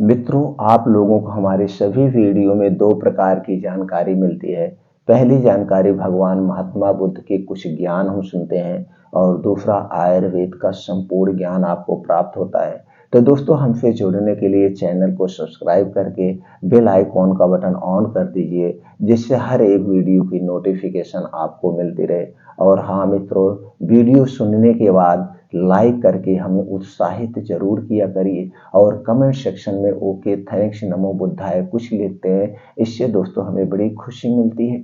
मित्रों, आप लोगों को हमारे सभी वीडियो में दो प्रकार की जानकारी मिलती है। पहली जानकारी भगवान महात्मा बुद्ध के कुछ ज्ञान हम सुनते हैं और दूसरा आयुर्वेद का संपूर्ण ज्ञान आपको प्राप्त होता है। तो दोस्तों, हमसे जुड़ने के लिए चैनल को सब्सक्राइब करके बेल आइकॉन का बटन ऑन कर दीजिए, जिससे हर एक वीडियो की नोटिफिकेशन आपको मिलती रहे। और हाँ मित्रों, वीडियो सुनने के बाद लाइक करके हमें उत्साहित जरूर किया करिए और कमेंट सेक्शन में ओके, थैंक्स, नमो बुद्धाय कुछ लिखते हैं। इससे दोस्तों हमें बड़ी खुशी मिलती है।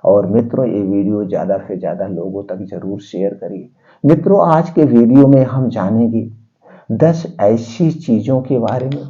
और मित्रों, ये वीडियो ज़्यादा से ज़्यादा लोगों तक जरूर शेयर करिए। मित्रों, आज के वीडियो में हम जानेंगे 10 ऐसी चीज़ों के बारे में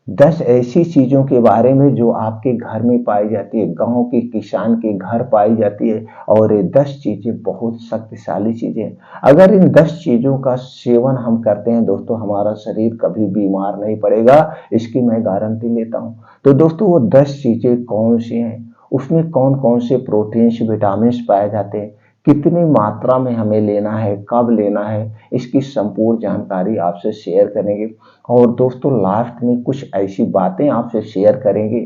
10 ऐसी चीज़ों के बारे में जो आपके घर में पाई जाती है, गांव के किसान के घर पाई जाती है। और ये 10 चीज़ें बहुत शक्तिशाली चीज़ें हैं। अगर इन 10 चीज़ों का सेवन हम करते हैं दोस्तों, हमारा शरीर कभी बीमार नहीं पड़ेगा, इसकी मैं गारंटी लेता हूँ। तो दोस्तों, वो 10 चीज़ें कौन सी हैं, उसमें कौन कौन से प्रोटीन्स, विटामिन्स पाए जाते हैं, कितनी मात्रा में हमें लेना है, कब लेना है, इसकी संपूर्ण जानकारी आपसे शेयर करेंगे। और दोस्तों, लास्ट में कुछ ऐसी बातें आपसे शेयर करेंगे,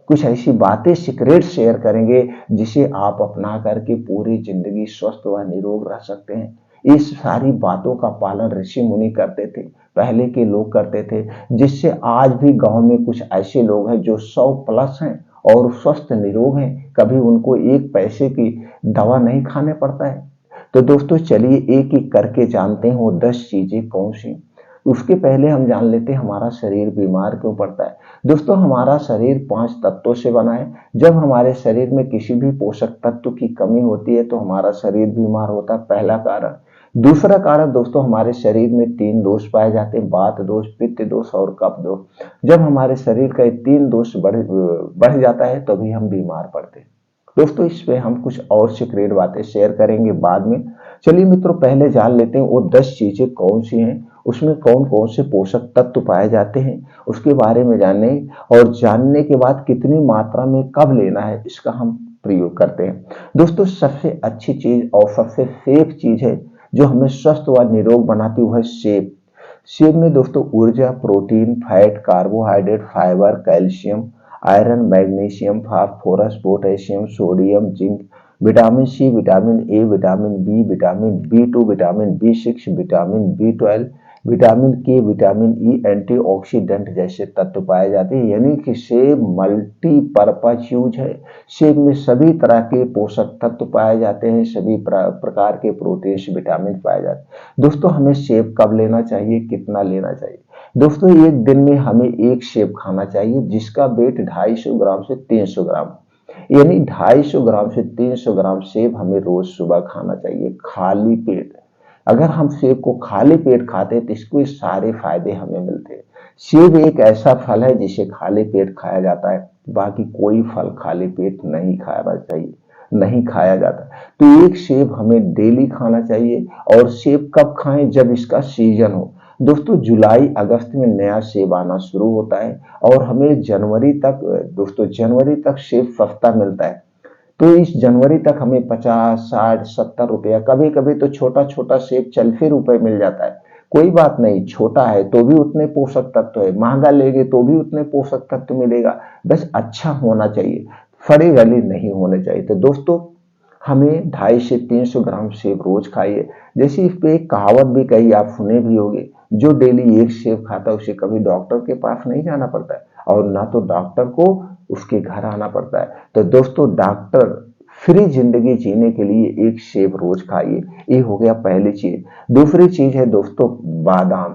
कुछ ऐसी बातें सीक्रेट शेयर करेंगे जिसे आप अपना करके पूरी जिंदगी स्वस्थ व निरोग रह सकते हैं। इस सारी बातों का पालन ऋषि मुनि करते थे, पहले के लोग करते थे, जिससे आज भी गांव में कुछ ऐसे लोग हैं जो 100 प्लस हैं और स्वस्थ निरोग हैं। कभी उनको एक पैसे की दवा नहीं खाने पड़ता है। तो दोस्तों, चलिए एक एक करके जानते हैं वो 10 चीजें कौन सी। उसके पहले हम जान लेते हैं हमारा शरीर बीमार क्यों पड़ता है। दोस्तों, हमारा शरीर 5 तत्वों से बना है। जब हमारे शरीर में किसी भी पोषक तत्व की कमी होती है तो हमारा शरीर बीमार होता है, पहला कारण। दूसरा कारण दोस्तों, हमारे शरीर में 3 दोष पाए जाते हैं, वात दोष, पित्त दोष और कफ दोष। जब हमारे शरीर का 3 दोष बढ़ जाता है तभी हम बीमार पड़ते हैं। दोस्तों, इस पे हम कुछ और सीक्रेट बातें शेयर करेंगे बाद में। चलिए मित्रों, पहले जान लेते हैं वो 10 चीजें कौन सी हैं, उसमें कौन कौन से पोषक तत्व पाए जाते हैं, उसके बारे में जाने। और जानने के बाद कितनी मात्रा में कब लेना है, इसका हम प्रयोग करते हैं। दोस्तों, सबसे अच्छी चीज और सबसे सेफ चीज है जो हमें स्वस्थ व निरोग बनाती है, वह है सेब। सेब में दोस्तों ऊर्जा, protein, fat, carbohydrate, fibre, calcium, iron, magnesium, phosphorus, potassium, sodium, zinc, vitamin C, vitamin A, vitamin B, vitamin B 2, vitamin B 6, vitamin B 12, vitamin K, vitamin E, antioxidant जैसे तत्व पाए जाते हैं। यानी कि सेब मल्टीपर्पज यूज है। सेब में सभी तरह के पोषक तत्व पाए जाते हैं, सभी प्रकार के प्रोटीन, विटामिन पाए जाते हैं। दोस्तों, हमें सेब कब लेना चाहिए, कितना लेना चाहिए। दोस्तों, एक दिन में हमें एक सेब खाना चाहिए जिसका वेट 250 ग्राम से 300 ग्राम, यानी 250 ग्राम से 300 ग्राम सेब हमें रोज सुबह खाना चाहिए खाली पेट। अगर हम सेब को खाली पेट खाते हैं तो इसके सारे फायदे हमें मिलते हैं। सेब एक ऐसा फल है जिसे खाली पेट खाया जाता है, बाकी कोई फल खाली पेट नहीं खाना चाहिए, नहीं खाया जाता। तो एक सेब हमें डेली खाना चाहिए। और सेब कब खाएं, जब इसका सीजन हो। दोस्तों, जुलाई अगस्त में नया सेब आना शुरू होता है और हमें जनवरी तक, दोस्तों जनवरी तक सेब सस्ता मिलता है। तो इस जनवरी तक हमें 50, 60, 70 रुपया, कभी कभी तो छोटा छोटा सेब 40 रुपए मिल जाता है। कोई बात नहीं, छोटा है तो भी उतने पोषक तत्व है, महंगा लेंगे तो भी उतने पोषक तत्व मिलेगा। बस अच्छा होना चाहिए, फड़ी गली नहीं होने चाहिए। तो दोस्तों, हमें 250 से 300 ग्राम सेब रोज खाइए। जैसे इस पे एक कहावत भी कही, आप सुने भी होंगे, जो डेली एक सेब खाता है उसे कभी डॉक्टर के पास नहीं जाना पड़ता है और ना तो डॉक्टर को उसके घर आना पड़ता है। तो दोस्तों, डॉक्टर फ्री जिंदगी जीने के लिए एक सेब रोज खाइए। ये हो गया पहली चीज। दूसरी चीज है दोस्तों बादाम।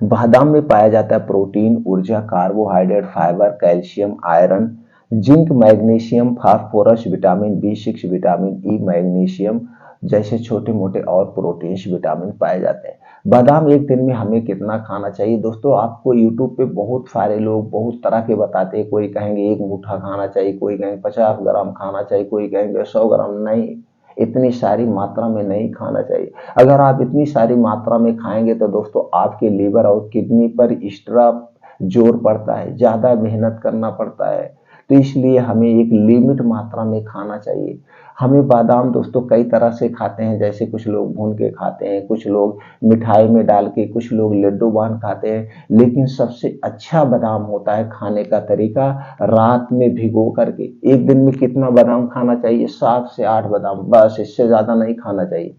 बादाम में पाया जाता है प्रोटीन, ऊर्जा, carbohydrate, fibre, calcium, iron, zinc, magnesium, phosphorus, vitamin B 6, vitamin E, magnesium जैसे छोटे मोटे और प्रोटीन्स, विटामिन पाए जाते हैं। बादाम एक दिन में हमें कितना खाना चाहिए। दोस्तों, आपको यूट्यूब पे बहुत सारे लोग बहुत तरह के बताते हैं। कोई कहेंगे 1 मुट्ठा खाना चाहिए, कोई कहेंगे 50 ग्राम खाना चाहिए, कोई कहेंगे 100 ग्राम। नहीं, इतनी सारी मात्रा में नहीं खाना चाहिए। अगर आप इतनी सारी मात्रा में खाएंगे तो दोस्तों आपके लीवर और किडनी पर एक्स्ट्रा जोर पड़ता है, ज्यादा मेहनत करना पड़ता है। तो इसलिए हमें एक लिमिट मात्रा में खाना चाहिए। हमें बादाम दोस्तों कई तरह से खाते हैं, जैसे कुछ लोग भून के खाते हैं, कुछ लोग मिठाई में डाल के, कुछ लोग लड्डू बांध खाते हैं। लेकिन सबसे अच्छा बादाम होता है खाने का तरीका रात में भिगो करके। एक दिन में कितना बादाम खाना चाहिए? 7 से 8 बादाम, बस इससे ज्यादा नहीं खाना चाहिए।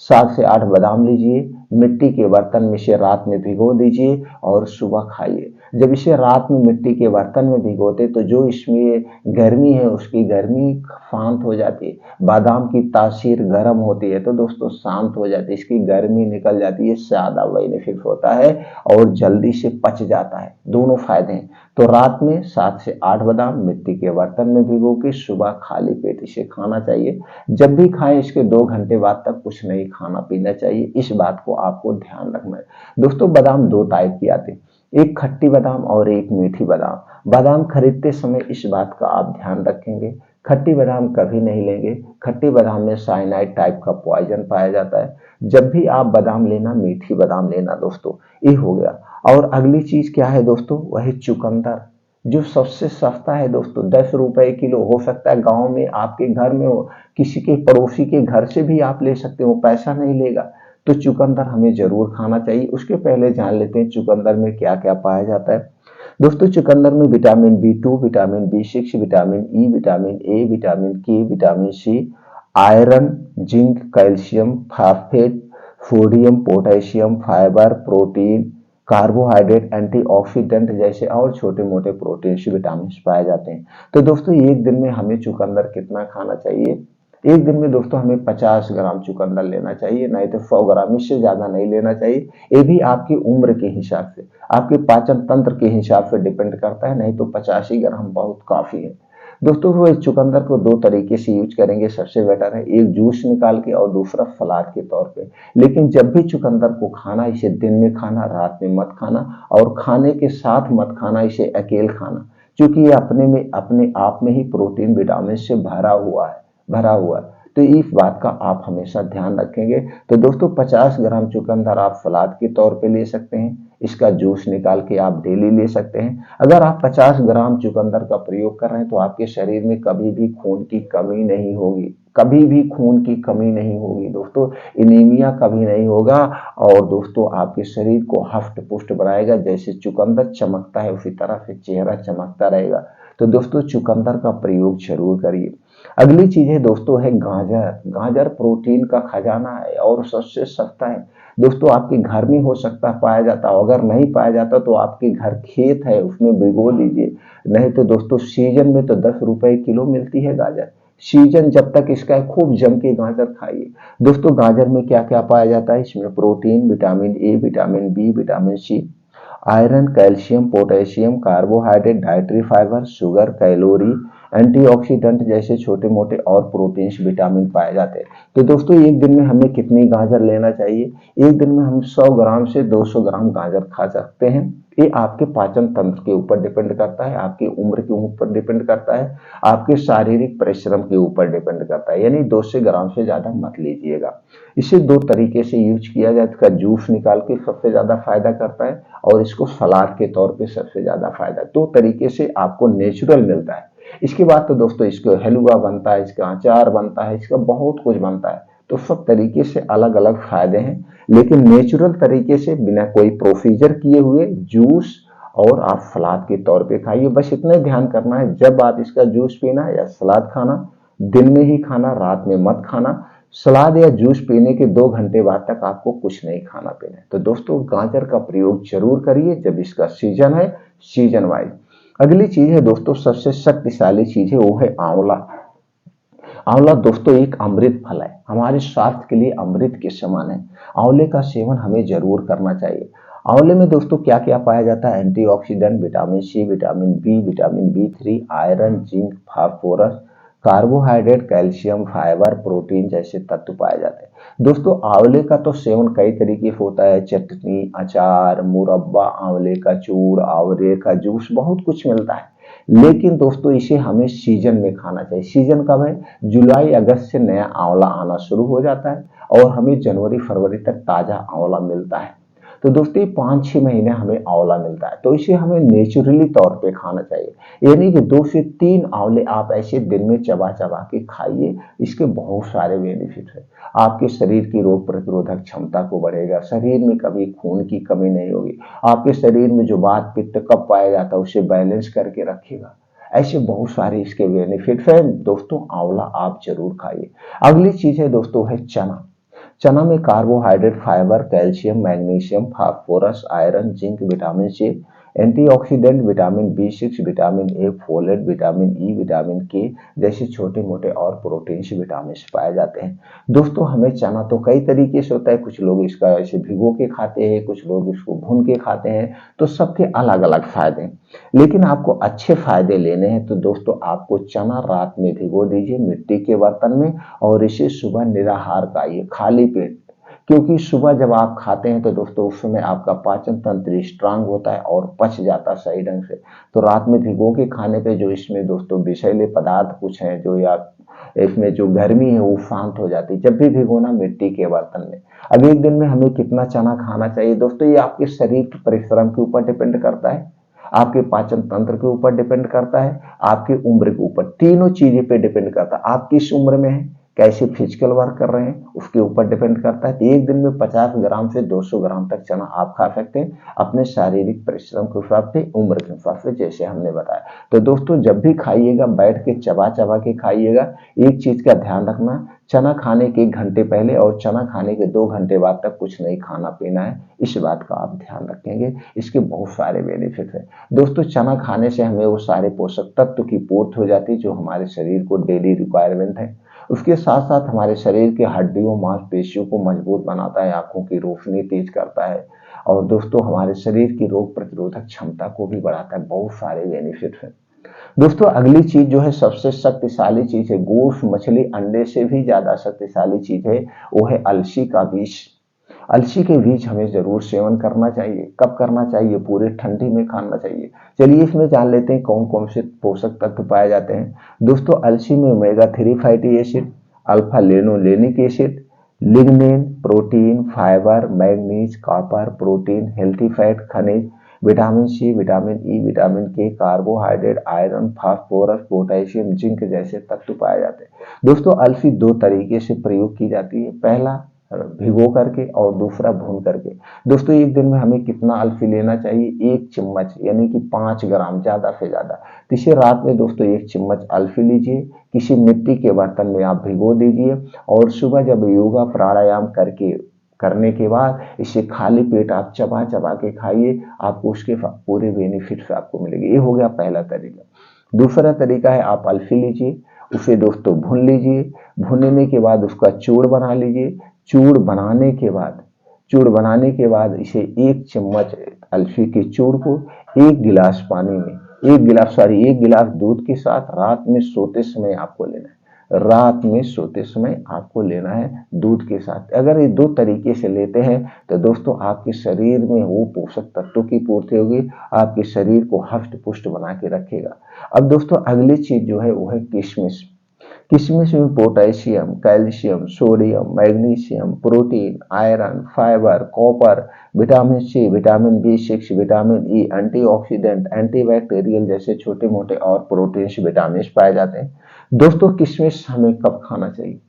7 से 8 बादाम लीजिए, मिट्टी के बर्तन में इसे रात में भिगो दीजिए और सुबह खाइए। जब इसे रात में मिट्टी के बर्तन में भिगोते तो जो इसमें गर्मी है उसकी गर्मी शांत हो जाती है। बादाम की तासीर गर्म होती है तो दोस्तों शांत हो जाती है, इसकी गर्मी निकल जाती है, ज्यादा बेनिफिट होता है और जल्दी से पच जाता है। दोनों फायदे हैं। तो रात में 7 से 8 बादाम मिट्टी के बर्तन में भिगो के सुबह खाली पेट इसे खाना चाहिए। जब भी खाएं इसके 2 घंटे बाद तक कुछ नहीं खाना पीना चाहिए। इस बात को आपको ध्यान रखना है। दोस्तों बादाम 2 टाइप की आते हैं, एक खट्टी बादाम और एक मीठी बादाम। बादाम खरीदते समय इस बात का आप ध्यान रखेंगे, खट्टी बादाम कभी नहीं लेंगे। खट्टी बादाम में साइनाइड टाइप का पॉइजन पाया जाता है। जब भी आप बादाम लेना मीठी बादाम लेना दोस्तों। ये हो गया। और अगली चीज क्या है दोस्तों? वही चुकंदर, जो सबसे सस्ता है दोस्तों, 10 रुपए किलो। हो सकता है गांव में आपके घर में हो, किसी के पड़ोसी के घर से भी आप ले सकते हो, पैसा नहीं लेगा। तो चुकंदर हमें जरूर खाना चाहिए। उसके पहले जान लेते हैं चुकंदर में क्या क्या पाया जाता है। दोस्तों चुकंदर में vitamin B2, vitamin B6, vitamin E, vitamin A, vitamin K, vitamin C, iron, zinc, calcium, phosphate, sodium, potassium, fibre, protein, carbohydrate, antioxidant जैसे और छोटे मोटे प्रोटीन विटामिन पाए जाते हैं। तो दोस्तों एक दिन में हमें चुकंदर कितना खाना चाहिए? एक दिन में दोस्तों हमें 50 ग्राम चुकंदर लेना चाहिए, नहीं तो 100 ग्राम, इससे ज्यादा नहीं लेना चाहिए। ये भी आपकी उम्र के हिसाब से, आपके पाचन तंत्र के हिसाब से डिपेंड करता है, नहीं तो 50 ही ग्राम बहुत काफी है। दोस्तों वो इस चुकंदर को 2 तरीके से यूज करेंगे, सबसे बेटर है एक जूस निकाल के और दूसरा सलाद के तौर पे। लेकिन जब भी चुकंदर को खाना, इसे दिन में खाना, रात में मत खाना, और खाने के साथ मत खाना, इसे अकेले खाना, क्योंकि ये अपने आप में ही प्रोटीन विटामिन से भरा हुआ है। तो इस बात का आप हमेशा ध्यान रखेंगे। तो दोस्तों 50 ग्राम चुकंदर आप सलाद के तौर पे ले सकते हैं, इसका जूस निकाल के आप डेली ले सकते हैं। अगर आप 50 ग्राम चुकंदर का प्रयोग कर रहे हैं तो आपके शरीर में कभी भी खून की कमी नहीं होगी, कभी भी खून की कमी नहीं होगी दोस्तों, एनीमिया कभी नहीं होगा। और दोस्तों आपके शरीर को हष्ट पुष्ट बनाएगा, जैसे चुकंदर चमकता है उसी तरह से चेहरा चमकता रहेगा। तो दोस्तों चुकंदर का प्रयोग जरूर करिए। अगली चीज है दोस्तों है गाजर। गाजर प्रोटीन का खजाना है और सबसे सस्ता है दोस्तों। आपके घर में हो सकता है पाया जाता हो, अगर नहीं पाया जाता तो आपके घर खेत है उसमें भिगो लीजिए। नहीं तो दोस्तों सीजन में तो 10 रुपए किलो मिलती है गाजर। सीजन जब तक इसका है खूब जम के गाजर खाइए। दोस्तों गाजर में क्या क्या पाया जाता है? इसमें protein, vitamin A, vitamin B, vitamin C, iron, calcium, potassium, carbohydrate, dietary fibre, sugar, calorie, antioxidant जैसे छोटे मोटे और प्रोटीन्स विटामिन पाए जाते हैं। तो दोस्तों एक दिन में हमें कितनी गाजर लेना चाहिए? एक दिन में हम 100 ग्राम से 200 ग्राम गाजर खा सकते हैं। ये आपके पाचन तंत्र के ऊपर डिपेंड करता है, आपकी उम्र के ऊपर डिपेंड करता है, आपके शारीरिक परिश्रम के ऊपर डिपेंड करता है। यानी 200 ग्राम से ज्यादा मत लीजिएगा। इसे 2 तरीके से यूज किया जाए, इसका जूस निकाल के सबसे ज्यादा फायदा करता है और इसको सलाद के तौर पे सबसे ज्यादा फायदा। 2 तरीके से आपको नेचुरल मिलता है। इसके बाद तो दोस्तों इसको हलवा बनता है, इसका अचार बनता है, इसका बहुत कुछ बनता है। तो सब तरीके से अलग अलग फायदे हैं, लेकिन नेचुरल तरीके से बिना कोई प्रोसीजर किए हुए जूस और आप सलाद के तौर पे खाइए। बस इतना ध्यान करना है, जब आप इसका जूस पीना या सलाद खाना, दिन में ही खाना, रात में मत खाना। सलाद या जूस पीने के 2 घंटे बाद तक आपको कुछ नहीं खाना पीना है। तो दोस्तों गाजर का प्रयोग जरूर करिए जब इसका सीजन है, सीजन वाइज। अगली चीज है दोस्तों सबसे शक्तिशाली चीज है, वो है आंवला। आंवला दोस्तों एक अमृत फल है, हमारे स्वास्थ्य के लिए अमृत के समान है। आंवले का सेवन हमें जरूर करना चाहिए। आंवले में दोस्तों क्या क्या पाया जाता है? Antioxidant, vitamin C, vitamin B, vitamin B3, iron, zinc, phosphorus, carbohydrate, calcium, fibre, protein जैसे तत्व पाए जाते हैं। दोस्तों आंवले का तो सेवन कई तरीके से होता है, चटनी, अचार, मुरब्बा, आंवले का चूर, आंवले का जूस, बहुत कुछ मिलता है। लेकिन दोस्तों इसे हमें सीजन में खाना चाहिए। सीजन कब है? जुलाई अगस्त से नया आंवला आना शुरू हो जाता है और हमें जनवरी फरवरी तक ताजा आंवला मिलता है। तो दोस्तों ये 5-6 महीने हमें आंवला मिलता है, तो इसे हमें नेचुरली तौर पे खाना चाहिए। यानी कि 2 से 3 आंवले आप ऐसे दिन में चबा चबा के खाइए। इसके बहुत सारे बेनिफिट है। आपके शरीर की रोग प्रतिरोधक क्षमता को बढ़ेगा, शरीर में कभी खून की कमी नहीं होगी, आपके शरीर में जो वात पित्त कफ पाया जाता है उसे बैलेंस करके रखेगा। ऐसे बहुत सारे इसके बेनिफिट है दोस्तों, आंवला आप जरूर खाइए। अगली चीज है दोस्तों है चना। चना में carbohydrate, fibre, calcium, magnesium, phosphorus, iron, zinc, vitamin C, antioxidant, vitamin बी6, vitamin A, folate, vitamin E, vitamin K जैसे छोटे मोटे और प्रोटीन्स विटामिन पाए जाते हैं। दोस्तों हमें चना तो कई तरीके से होता है, कुछ लोग इसका ऐसे भिगो के खाते हैं, कुछ लोग इसको भून के खाते हैं, तो सबके अलग अलग फायदे हैं। लेकिन आपको अच्छे फायदे लेने हैं तो दोस्तों आपको चना रात में भिगो दीजिए मिट्टी के बर्तन में, और इसे सुबह निराहार खाइए खाली पेट। क्योंकि सुबह जब आप खाते हैं तो दोस्तों उस समय आपका पाचन तंत्र स्ट्रांग होता है और पच जाता है सही ढंग से। तो रात में भिगो के खाने पे जो इसमें दोस्तों विषैले पदार्थ कुछ हैं जो, या इसमें जो गर्मी है वो शांत हो जाती है जब भी भिगोना मिट्टी के बर्तन में। अब एक दिन में हमें कितना चना खाना चाहिए दोस्तों, ये आपके शरीर के परिश्रम के ऊपर डिपेंड करता है, आपके पाचन तंत्र के ऊपर डिपेंड करता है, आपकी उम्र के ऊपर, तीनों चीजें पे डिपेंड करता है। आप किस उम्र में हैं, कैसे फिजिकल वर्क कर रहे हैं, उसके ऊपर डिपेंड करता है। तो एक दिन में 50 ग्राम से 200 ग्राम तक चना आप खा सकते हैं अपने शारीरिक परिश्रम के हिसाब से, उम्र के हिसाब से, जैसे हमने बताया। तो दोस्तों जब भी खाइएगा बैठ के चबा चबा के खाइएगा। एक चीज का ध्यान रखना, चना खाने के 1 घंटे पहले और चना खाने के 2 घंटे बाद तक कुछ नहीं खाना पीना है, इस बात का आप ध्यान रखेंगे। इसके बहुत सारे बेनिफिट है दोस्तों। चना खाने से हमें वो सारे पोषक तत्व की पूर्ति हो जाती है जो हमारे शरीर को डेली रिक्वायरमेंट है। उसके साथ साथ हमारे शरीर के हड्डियों मांसपेशियों को मजबूत बनाता है, आंखों की रोशनी तेज करता है, और दोस्तों हमारे शरीर की रोग प्रतिरोधक क्षमता को भी बढ़ाता है। बहुत सारे बेनिफिट है दोस्तों। अगली चीज जो है सबसे शक्तिशाली चीज है, गोश्त, मछली, अंडे से भी ज्यादा शक्तिशाली चीज है, वो है अलसी का बीज। अलसी के बीज हमें जरूर सेवन करना चाहिए। कब करना चाहिए, पूरे ठंडी में खाना चाहिए। चलिए इसमें जान लेते हैं कौन कौन से पोषक तत्व पाए जाते हैं दोस्तों। अलसी में omega 3 fatty acid, alpha linolenic acid, lignin, protein, fibre, manganese, copper, protein, healthy fat, खनिज, vitamin C, vitamin E, vitamin K, carbohydrate, iron, phosphorus, potassium, zinc जैसे तत्व पाए जाते हैं दोस्तों। अलसी 2 तरीके से प्रयोग की जाती है, पहला भिगो करके और दूसरा भून करके। दोस्तों एक दिन में हमें कितना अलसी लेना चाहिए, 1 चम्मच यानी कि 5 ग्राम ज्यादा से ज्यादा। तो इसे रात में दोस्तों 1 चम्मच अलसी लीजिए, किसी मिट्टी के बर्तन में आप भिगो दीजिए, और सुबह जब योगा प्राणायाम करने के बाद इसे खाली पेट आप चबा चबा के खाइए, आपको उसके पूरे बेनिफिट्स आपको मिलेंगे। ये हो गया पहला तरीका। दूसरा तरीका है आप अलसी लीजिए, उसे दोस्तों भून लीजिए, भूनने के बाद उसका चूड़ बना लीजिए। चूड़ बनाने के बाद इसे 1 चम्मच अलसी के चूड़ को 1 गिलास पानी में, 1 गिलास दूध के साथ रात में सोते समय आपको लेना है। रात में सोते समय आपको लेना है दूध के साथ। अगर ये 2 तरीके से लेते हैं तो दोस्तों आपके शरीर में वो पोषक तत्वों की पूर्ति होगी, आपके शरीर को हष्ट पुष्ट बना के रखेगा। अब दोस्तों अगली चीज जो है वो है किशमिश। किशमिश में potassium, calcium, sodium, magnesium, protein, iron, fibre, copper, vitamin C, vitamin बी6, विटामिन ई, एंटीऑक्सीडेंट, एंटीबैक्टीरियल जैसे छोटे मोटे और प्रोटीन्स विटामिन पाए जाते हैं दोस्तों। किशमिश हमें कब खाना चाहिए,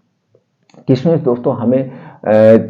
किशमिश दोस्तों हमें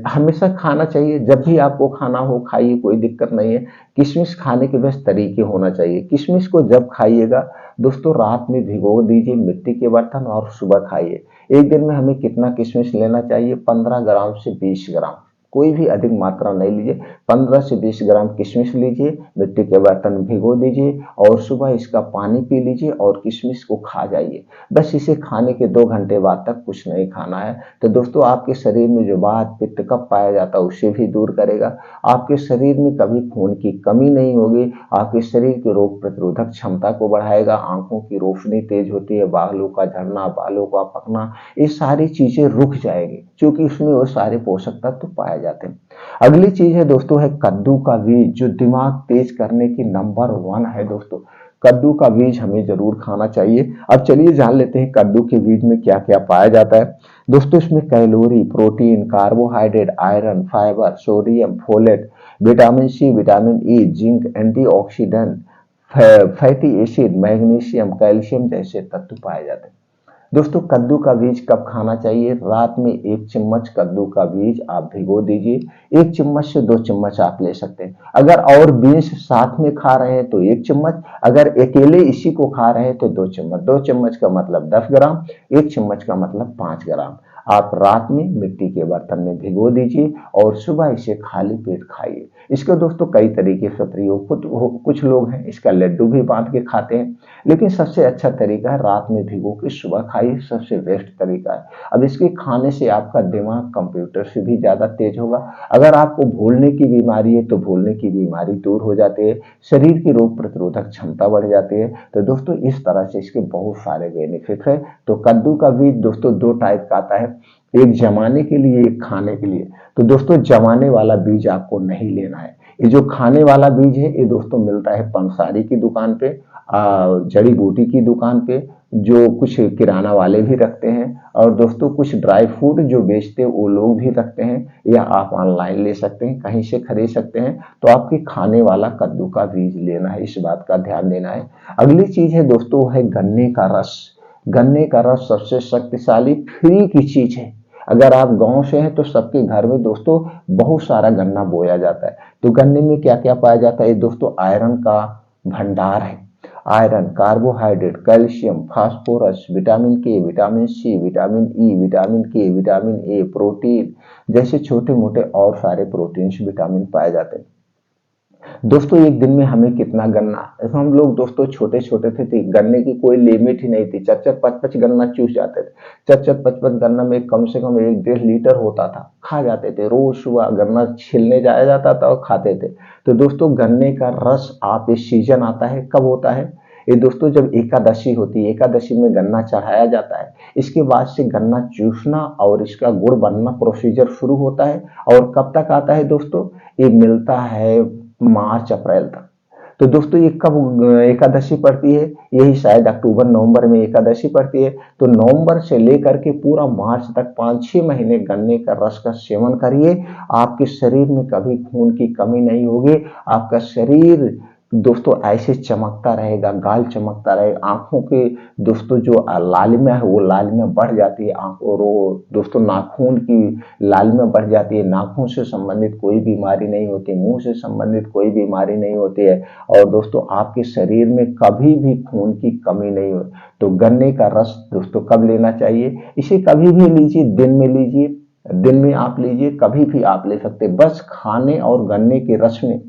हमेशा खाना चाहिए, जब भी आपको खाना हो खाइए, कोई दिक्कत नहीं है। किशमिश खाने के बस तरीके होना चाहिए। किशमिश को जब खाइएगा दोस्तों रात में भिगो दीजिए मिट्टी के बर्तन और सुबह खाइए। एक दिन में हमें कितना किशमिश लेना चाहिए, 15 ग्राम से 20 ग्राम, कोई भी अधिक मात्रा नहीं लीजिए। 15 से 20 ग्राम किशमिश लीजिए, मिट्टी के बर्तन में भिगो दीजिए और सुबह इसका पानी पी लीजिए और किशमिश को खा जाइए। बस इसे खाने के 2 घंटे बाद तक कुछ नहीं खाना है। तो दोस्तों आपके शरीर में जो वात पित्त कफ पाया जाता है उसे भी दूर करेगा, आपके शरीर में कभी खून की कमी नहीं होगी, आपके शरीर की रोग प्रतिरोधक क्षमता को बढ़ाएगा, आंखों की रोशनी तेज होती है, बालों का झड़ना, बालों का पकना, ये सारी चीजें रुक जाएगी क्योंकि उसमें वो सारे पोषक तत्व पाए जाते हैं। अगली चीज है दोस्तों है कद्दू का बीज, जो दिमाग तेज करने की नंबर 1 है दोस्तों। कद्दू का बीज हमें जरूर खाना चाहिए। अब चलिए जान लेते हैं कद्दू के बीज में क्या क्या पाया जाता है दोस्तों। इसमें calorie, protein, carbohydrate, iron, fibre, sodium, folate, vitamin C, vitamin E, zinc, antioxidant, fatty acid, magnesium, calcium जैसे तत्व पाए जाते हैं। दोस्तों कद्दू का बीज कब खाना चाहिए? रात में 1 चम्मच कद्दू का बीज आप भिगो दीजिए। 1 चम्मच से 2 चम्मच आप ले सकते हैं। अगर और बीज साथ में खा रहे हैं तो 1 चम्मच, अगर अकेले इसी को खा रहे हैं तो 2 चम्मच। 2 चम्मच का मतलब 10 ग्राम, 1 चम्मच का मतलब 5 ग्राम। आप रात में मिट्टी के बर्तन में भिगो दीजिए और सुबह इसे खाली पेट खाइए। इसके दोस्तों कई तरीके से प्रयोग, कुछ लोग हैं इसका लड्डू भी बांध के खाते हैं, लेकिन सबसे अच्छा तरीका है रात में भिगो के सुबह खाइए, सबसे बेस्ट तरीका है। अब इसके खाने से आपका दिमाग कंप्यूटर से भी ज्यादा तेज होगा। अगर आपको भूलने की बीमारी है तो भूलने की बीमारी दूर हो जाती है, शरीर की रोग प्रतिरोधक क्षमता बढ़ जाती है। तो दोस्तों इस तरह से इसके बहुत सारे बेनिफिट है। तो कद्दू का बीज दोस्तों 2 टाइप का आता है, एक जमाने के लिए, एक खाने के लिए। तो दोस्तों जमाने वाला बीज आपको नहीं लेना है। ये जो खाने वाला बीज है ये दोस्तों मिलता है पंसारी की दुकान पे, जड़ी बूटी की दुकान पे, जो कुछ किराना वाले भी रखते हैं, और दोस्तों कुछ ड्राई फ्रूट जो बेचते हैं वो लोग भी रखते हैं, या आप ऑनलाइन ले सकते हैं, कहीं से खरीद सकते हैं। तो आपके खाने वाला कद्दू का बीज लेना है, इस बात का ध्यान देना है। अगली चीज है दोस्तों है गन्ने का रस। गन्ने का रस सबसे शक्तिशाली फ्री की चीज है। अगर आप गांव से हैं तो सबके घर में दोस्तों बहुत सारा गन्ना बोया जाता है। तो गन्ने में क्या क्या पाया जाता है दोस्तों? आयरन का भंडार है। Iron, carbohydrate, calcium, phosphorus, vitamin K, vitamin C, vitamin E, vitamin K, vitamin A, protein जैसे छोटे मोटे और सारे प्रोटीन्स, विटामिन पाए जाते हैं। दोस्तों एक दिन में हमें कितना गन्ना, हम लोग दोस्तों छोटे छोटे थे गन्ने की कोई लिमिट ही नहीं थी, 4-4, 5-5 गन्ना चूस जाते थे। 4-4, 5-5 गन्ना में कम से कम 1-1.5 लीटर होता था, खा जाते थे। रोज सुबह गन्ना छिलने जाया जाता था और खाते थे। तो दोस्तों गन्ने का रस, आप ये सीजन आता है, कब होता है ये दोस्तों? जब एकादशी होती है, एकादशी में गन्ना चढ़ाया जाता है। इसके बाद से गन्ना चूसना और इसका गुड़ बनना प्रोसीजर शुरू होता है। और कब तक आता है दोस्तों? ये मिलता है मार्च अप्रैल तक। तो दोस्तों ये कब एकादशी पड़ती है? यही शायद अक्टूबर नवंबर में एकादशी पड़ती है। तो नवंबर से लेकर के पूरा मार्च तक 5-6 महीने गन्ने का रस का सेवन करिए। आपके शरीर में कभी खून की कमी नहीं होगी। आपका शरीर दोस्तों ऐसे चमकता रहेगा, गाल चमकता रहेगा, आंखों के दोस्तों जो लालिमा है वो लालिमा बढ़ जाती है, आंखों दोस्तों नाखून की लालिमा बढ़ जाती है। नाखून से संबंधित कोई बीमारी नहीं होती, मुंह से संबंधित कोई बीमारी नहीं होती है। और दोस्तों आपके शरीर में कभी भी खून की कमी नहीं हो। तो गन्ने का रस दोस्तों कब लेना चाहिए? इसे कभी भी लीजिए, दिन में लीजिए, दिन में आप लीजिए, कभी भी आप ले सकते। बस खाने और गन्ने के रस में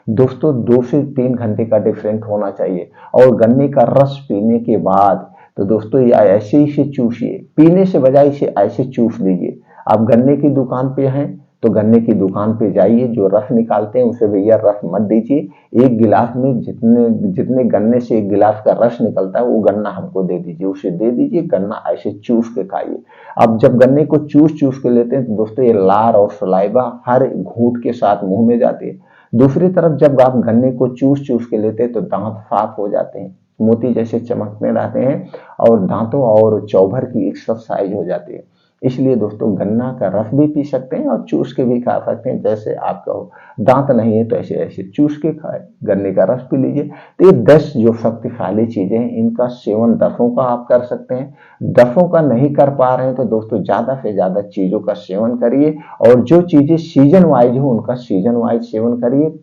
दोस्तों 2 से 3 घंटे का डिफरेंट होना चाहिए। और गन्ने का रस पीने के बाद तो दोस्तों ये ऐसे ही इसे चूसिए, पीने से बजाय इसे ऐसे चूस लीजिए। आप गन्ने की दुकान पे हैं तो गन्ने की दुकान पे जाइए, जो रस निकालते हैं उसे भैया रस मत दीजिए। एक गिलास में जितने जितने गन्ने से 1 गिलास का रस निकलता है वो गन्ना हमको दे दीजिए, उसे दे दीजिए, गन्ना ऐसे चूस के खाइए। अब जब गन्ने को चूस चूस के लेते हैं तो दोस्तों ये लार और सलाइवा हर घूंट के साथ मुंह में जाती है। दूसरी तरफ जब आप गन्ने को चूस चूस के लेते हैं तो दांत साफ हो जाते हैं, मोती जैसे चमकने रहते हैं, और दांतों और चौभर की एक्सरसाइज हो जाती है। इसलिए दोस्तों गन्ना का रस भी पी सकते हैं और चूस के भी खा सकते हैं, जैसे आपका हो। दांत नहीं है तो ऐसे ऐसे चूस के खाए, गन्ने का रस पी लीजिए। तो ये 10 जो शक्तिशाली चीजें हैं इनका सेवन दफों का आप कर सकते हैं। दफों का नहीं कर पा रहे हैं तो दोस्तों ज्यादा से ज्यादा चीजों का सेवन करिए, और जो चीजें सीजन वाइज हो उनका सीजन वाइज सेवन करिए।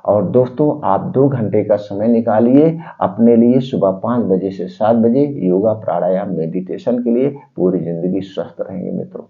और दोस्तों आप 2 घंटे का समय निकालिए अपने लिए, सुबह 5 बजे से 7 बजे योगा, प्राणायाम, मेडिटेशन के लिए। पूरी जिंदगी स्वस्थ रहेंगे मित्रों।